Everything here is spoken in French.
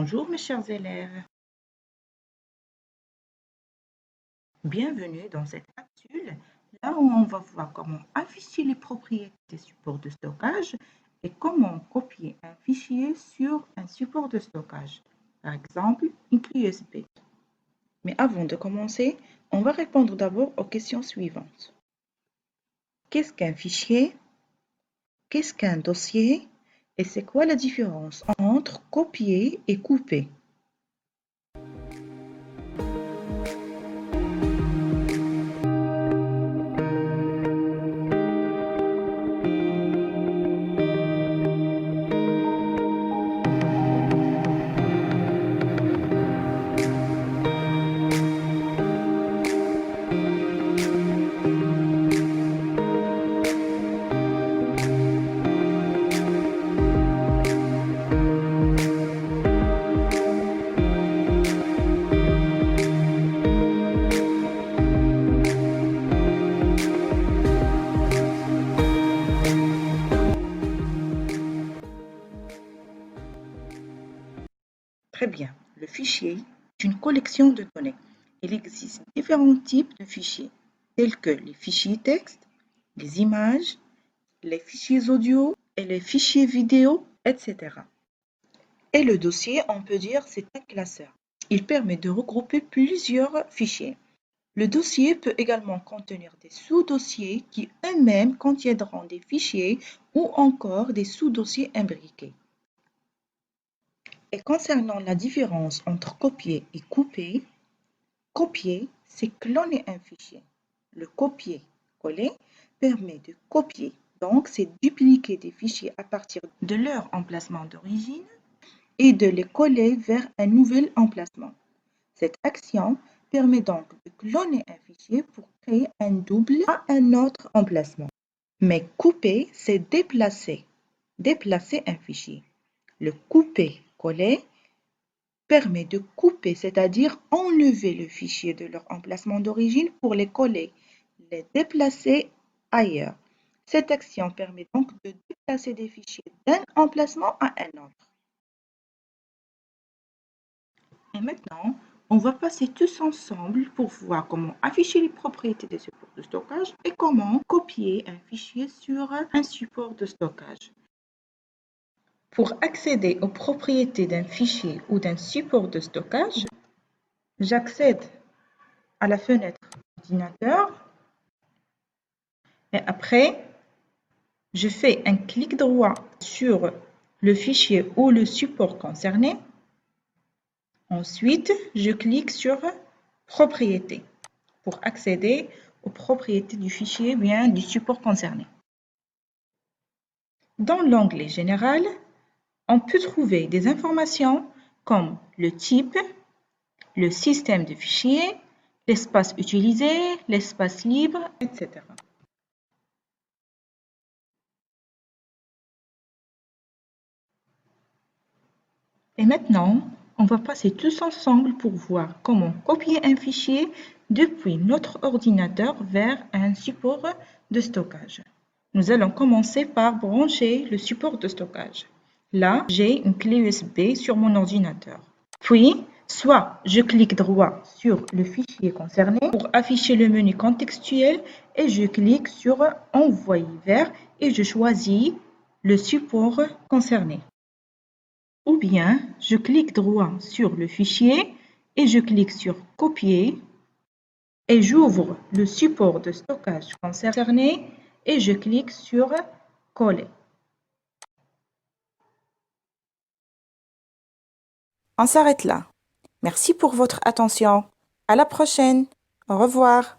Bonjour mes chers élèves. Bienvenue dans cette capsule, là où on va voir comment afficher les propriétés des supports de stockage et comment copier un fichier sur un support de stockage, par exemple une clé USB. Mais avant de commencer, on va répondre d'abord aux questions suivantes. Qu'est-ce qu'un fichier? Qu'est-ce qu'un dossier? Et c'est quoi la différence entre copier et couper? Très bien. Le fichier est une collection de données. Il existe différents types de fichiers, tels que les fichiers texte, les images, les fichiers audio et les fichiers vidéo, etc. Et le dossier, on peut dire, c'est un classeur. Il permet de regrouper plusieurs fichiers. Le dossier peut également contenir des sous-dossiers qui eux-mêmes contiendront des fichiers ou encore des sous-dossiers imbriqués. Et concernant la différence entre copier et couper, copier, c'est cloner un fichier. Le copier-coller permet de copier, donc c'est dupliquer des fichiers à partir de leur emplacement d'origine et de les coller vers un nouvel emplacement. Cette action permet donc de cloner un fichier pour créer un double à un autre emplacement. Mais couper, c'est déplacer un fichier. Le couper-coller permet de couper, c'est-à-dire enlever le fichier de leur emplacement d'origine pour les coller, les déplacer ailleurs. Cette action permet donc de déplacer des fichiers d'un emplacement à un autre. Et maintenant, on va passer tous ensemble pour voir comment afficher les propriétés des supports de stockage et comment copier un fichier sur un support de stockage. Pour accéder aux propriétés d'un fichier ou d'un support de stockage, j'accède à la fenêtre ordinateur et après, je fais un clic droit sur le fichier ou le support concerné. Ensuite, je clique sur Propriétés pour accéder aux propriétés du fichier ou bien du support concerné. Dans l'onglet Général, on peut trouver des informations comme le type, le système de fichier, l'espace utilisé, l'espace libre, etc. Et maintenant, on va passer tous ensemble pour voir comment copier un fichier depuis notre ordinateur vers un support de stockage. Nous allons commencer par brancher le support de stockage. Là, j'ai une clé USB sur mon ordinateur. Puis, soit je clique droit sur le fichier concerné pour afficher le menu contextuel et je clique sur Envoyer vers et je choisis le support concerné. Ou bien, je clique droit sur le fichier et je clique sur Copier et j'ouvre le support de stockage concerné et je clique sur Coller. On s'arrête là. Merci pour votre attention. À la prochaine. Au revoir.